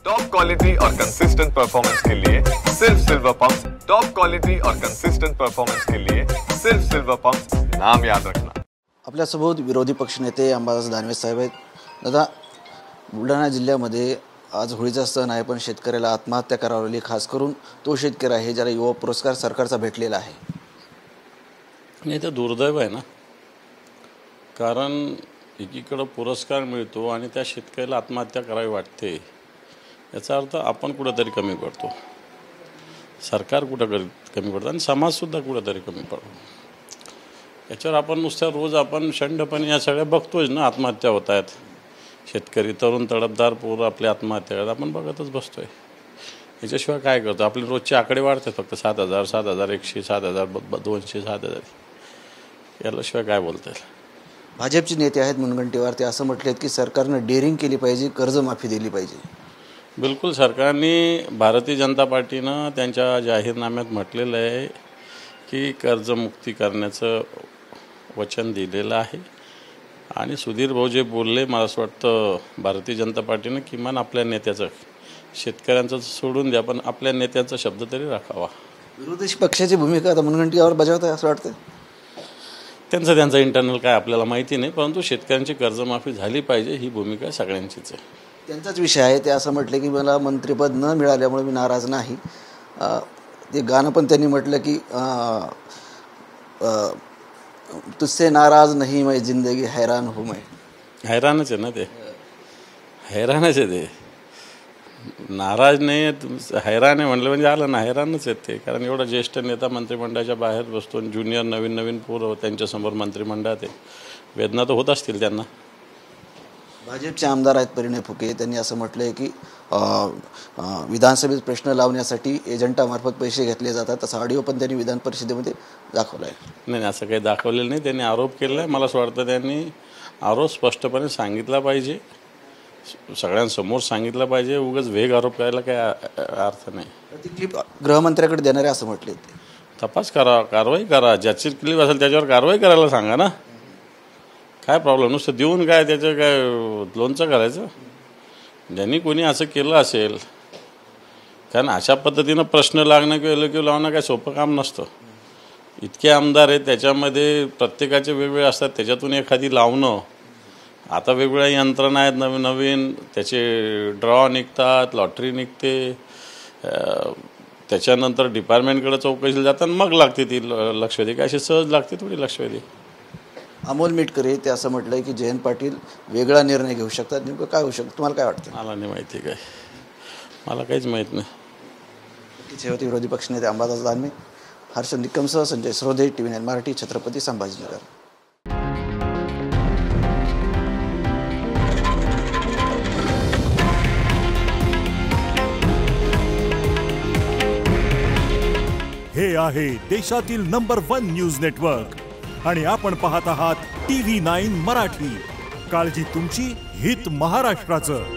Top quality और consistent performance के लिए सिर्फ सिल्वर पंप्स। टॉप क्वालिटी और कंसिस्टेंट परफॉर्मेंस के लिए सिर्फ सिल्वर पंप्स, नाम याद रखना। आपल्यासोबत विरोधी पक्षनेते अंबादास दानवे साहेब आहेत। दादा, बुलढाणा जिल्ह्यामध्ये आज होळीचा सण आहे, पण शेतकऱ्याला आत्महत्या करावी लागली, खास करून तो शेतकरी आहे ज्याला युवा पुरस्कार सरकारचा भेटलेला आहे। नाही, तर दुर्दैव आहे ना, कारण एकीकडे पुरस्कार मिळतो आणि त्या शेतकऱ्याला आत्महत्या करावी वाटते, याचा अर्थ आपण कुठेतरी कमी पडतो, सरकार कुठं कमी पडतं आणि समाजसुद्धा कुठेतरी कमी पडतो। याच्यावर आपण नुसत्या रोज आपण शंडपणे या सगळ्या बघतोच ना, आत्महत्या होत आहेत, शेतकरी तरुण तडफदार पोरं आपली आत्महत्या करतात, आपण बघतच बसतोय। याच्याशिवाय काय करतो? आपले रोजचे आकडे वाढतात, फक्त 7,000, 7,100, 7,200, 7,000, याशिवाय काय बोलता येईल? भाजपचे नेते आहेत मुनगंटीवार, ते असं म्हटलेत की सरकारनं डेअरिंग केली पाहिजे, कर्जमाफी दिली पाहिजे। बिलकुल, सरकारने भारतीय जनता पार्टीनं त्यांच्या जाहीरनाम्यात म्हटलेलं आहे की कर्जमुक्ती करण्याचं वचन दिलेलं आहे आणि सुधीर भाऊ जे बोलले, मला असं वाटतं भारतीय जनता पार्टीनं किमान आपल्या नेत्याचं, शेतकऱ्यांचं सोडून द्या, पण आपल्या नेत्याचा शब्द तरी राखावा। विरोधी पक्षाची भूमिका आता मुनगंटीवार बजावत आहे असं वाटतं? त्यांचं इंटरनल काय आपल्याला माहिती नाही, परंतु शेतकऱ्यांची कर्जमाफी झाली पाहिजे ही भूमिका सगळ्यांचीच आहे। त्यांचाच विषय आहे। ते असं म्हटले की मला मंत्रिपद न मिळाल्यामुळे मी नाराज नाही। ते गाणं पण त्यांनी म्हटलं की तुझसे नाराज नहीं मैं जिंदगी हैरान हूँ मैं। हैराणच आहे ना, ते हैराणच आहे, ते नाराज नाही, हैराण आहे म्हणलं म्हणजे आलं ना, हैराणच आहेत ते, कारण एवढा ज्येष्ठ नेता मंत्रिमंडळाच्या बाहेर बसतो, ज्युनियर नवीन पोरं त्यांच्यासमोर मंत्रिमंडळात आहे, वेदना तर होत असतील त्यांना। भाजपचे आमदार आहेत परिणय फुके, त्यांनी असं म्हटलं आहे की विधानसभेत प्रश्न लावण्यासाठी एजंटामार्फत पैसे घेतले जातात, तसा ऑडिओ पण त्यांनी विधान परिषदेमध्ये दाखवला आहे। नाही, असं काही दाखवलेलं नाही, त्यांनी आरोप केला आहे। मला असं वाटतं त्यांनी आरोप स्पष्टपणे सांगितला पाहिजे, सगळ्यांसमोर सांगितलं पाहिजे, उगाच वेग आरोप करायला काही अर्थ नाही। ती क्लिप गृहमंत्र्याकडे देणार आहे असं म्हटले। तपास करा, कारवाई करा, ज्याची क्लिप असेल त्याच्यावर कारवाई करायला सांगा ना, काय प्रॉब्लेम? नुसतं देऊन काय त्याचं काय लोणचं करायचं? ज्यांनी कोणी असं केलं असेल, कारण अशा पद्धतीनं प्रश्न लागणं किंवा लावणं काय सोपं काम नसतं। इतके आमदार आहेत, त्याच्यामध्ये प्रत्येकाचे वेगवेगळे असतात, त्याच्यातून एखादी लावणं, आता वेगवेगळ्या यंत्रणा आहेत नवीन, त्याचे ड्रॉ निघतात, लॉटरी निघते, त्याच्यानंतर डिपार्टमेंटकडे चौकशीला जातात, मग लागते ती लक्षवेधी, काय अशी सहज लागते थोडी लक्षवेधी। अमोल मिटकरे ते असं म्हटलंय की जयंत पाटील वेगळा निर्णय घेऊ शकतात, नेमकं काय होऊ शकतं? तुम्हाला काय वाटतं? मला नाही माहिती, काय मला काहीच माहीत नाही। होते विरोधी पक्षनेते अंबादास दानवे, हर्ष निकमसह संजय सरोदे, TV9 मराठी, छत्रपती संभाजीनगर। हे आहे देशातील नंबर 1 न्यूज नेटवर्क आणि आपण पाहत आहात TV9 मराठी। काळजी तुमची, हित महाराष्ट्राचं।